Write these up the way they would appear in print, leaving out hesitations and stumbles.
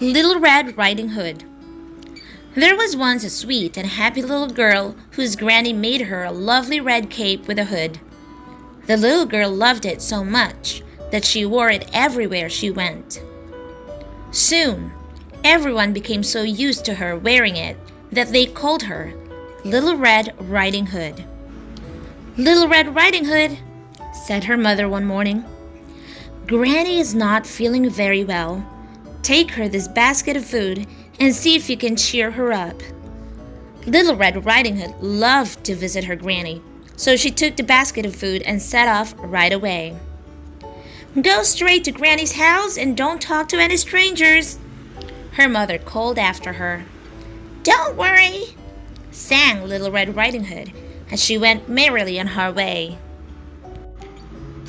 Little Red Riding Hood. There was once a sweet and happy little girl whose granny made her a lovely red cape with a hood. The little girl loved it so much that she wore it everywhere she went. Soon, everyone became so used to her wearing it that they called her Little Red Riding Hood. "Little Red Riding Hood," said her mother one morning, "Granny is not feeling very well. Take her this basket of food and see if you can cheer her up." Little Red Riding Hood loved to visit her granny, so she took the basket of food and set off right away. "Go straight to Granny's house and don't talk to any strangers," her mother called after her. "Don't worry," sang Little Red Riding Hood as she went merrily on her way.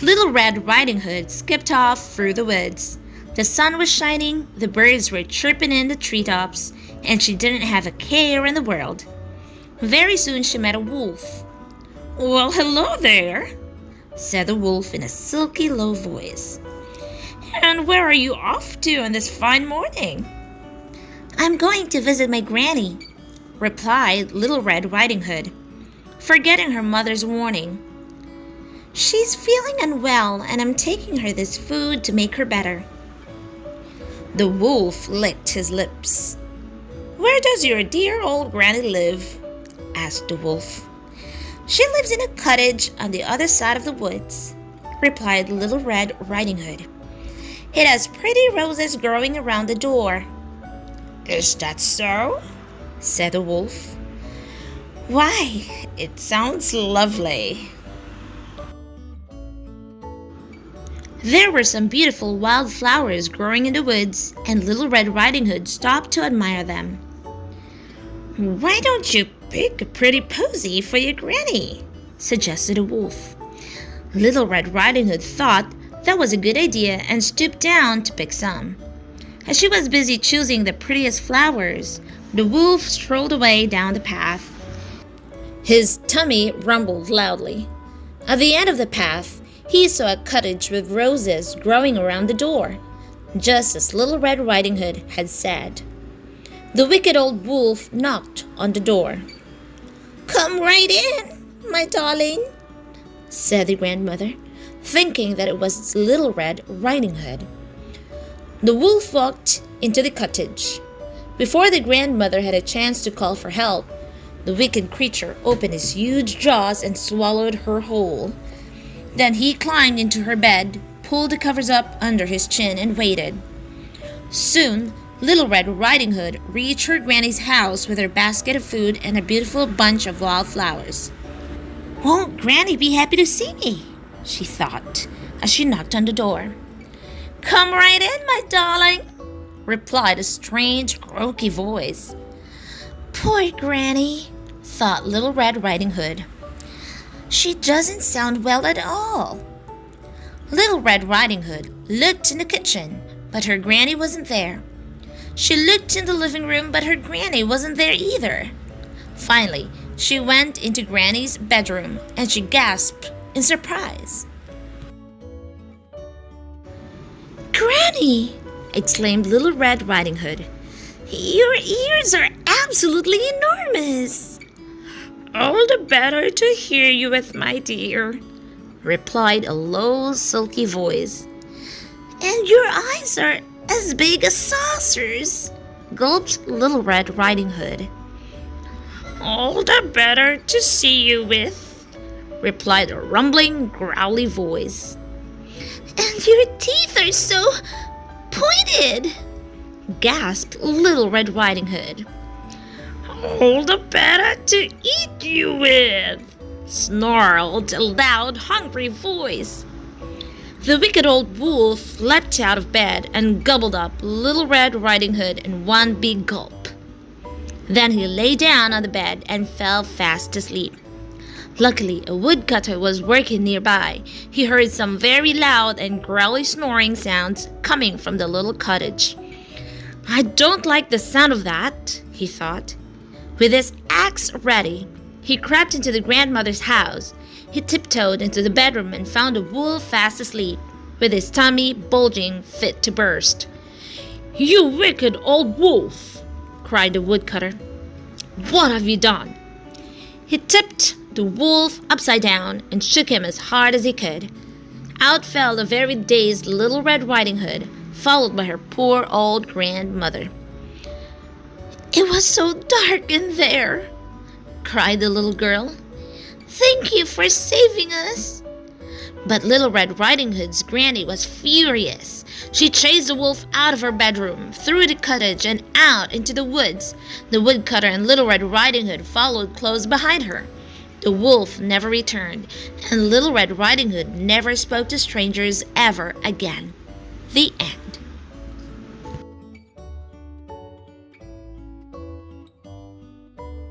Little Red Riding Hood skipped off through the woods. The sun was shining, the birds were chirping in the treetops, and she didn't have a care in the world. Very soon she met a wolf. "Well, hello there," said the wolf in a silky low voice. "And where are you off to on this fine morning?" "I'm going to visit my granny," replied Little Red Riding Hood, forgetting her mother's warning. "She's feeling unwell, and I'm taking her this food to make her better." The wolf licked his lips. "Where does your dear old granny live?" asked the wolf. "She lives in a cottage on the other side of the woods," replied Little Red Riding Hood. "It has pretty roses growing around the door." "Is that so?" said the wolf. "Why, it sounds lovely." There were some beautiful wild flowers growing in the woods, and Little Red Riding Hood stopped to admire them. "Why don't you pick a pretty posy for your granny?" suggested a wolf. Little Red Riding Hood thought that was a good idea and stooped down to pick some. As she was busy choosing the prettiest flowers, the wolf strolled away down the path. His tummy rumbled loudly. At the end of the path, he saw a cottage with roses growing around the door, just as Little Red Riding Hood had said. The wicked old wolf knocked on the door. "Come right in, my darling," said the grandmother, thinking that it was Little Red Riding Hood. The wolf walked into the cottage. Before the grandmother had a chance to call for help, the wicked creature opened his huge jaws and swallowed her whole. Then he climbed into her bed, pulled the covers up under his chin, and waited. Soon, Little Red Riding Hood reached her granny's house with her basket of food and a beautiful bunch of wildflowers. "Won't Granny be happy to see me?" she thought as she knocked on the door. "Come right in, my darling," replied a strange, croaky voice. "Poor Granny," thought Little Red Riding Hood. "She doesn't sound well at all." Little Red Riding Hood looked in the kitchen, but her granny wasn't there. She looked in the living room, but her granny wasn't there either. Finally, she went into Granny's bedroom, and she gasped in surprise. "Granny!" exclaimed Little Red Riding Hood. "Your ears are absolutely enormous." "All the better to hear you with, my dear," replied a low, silky voice. "And your eyes are as big as saucers," gulped Little Red Riding Hood. "All the better to see you with," replied a rumbling, growly voice. "And your teeth are so pointed," gasped Little Red Riding Hood. "All the better to eat you with," snarled a loud, hungry voice. The wicked old wolf leapt out of bed and gobbled up Little Red Riding Hood in one big gulp. Then he lay down on the bed and fell fast asleep. Luckily, a woodcutter was working nearby. He heard some very loud and growly snoring sounds coming from the little cottage. "I don't like the sound of that," he thought. With his axe ready, he crept into the grandmother's house. He tiptoed into the bedroom and found the wolf fast asleep, with his tummy bulging fit to burst. "You wicked old wolf!" cried the woodcutter. "What have you done?" He tipped the wolf upside down and shook him as hard as he could. Out fell the very dazed Little Red Riding Hood, followed by her poor old grandmother. "It was so dark in there," cried the little girl. "Thank you for saving us." But Little Red Riding Hood's granny was furious. She chased the wolf out of her bedroom, through the cottage, and out into the woods. The woodcutter and Little Red Riding Hood followed close behind her. The wolf never returned, and Little Red Riding Hood never spoke to strangers ever again. The end.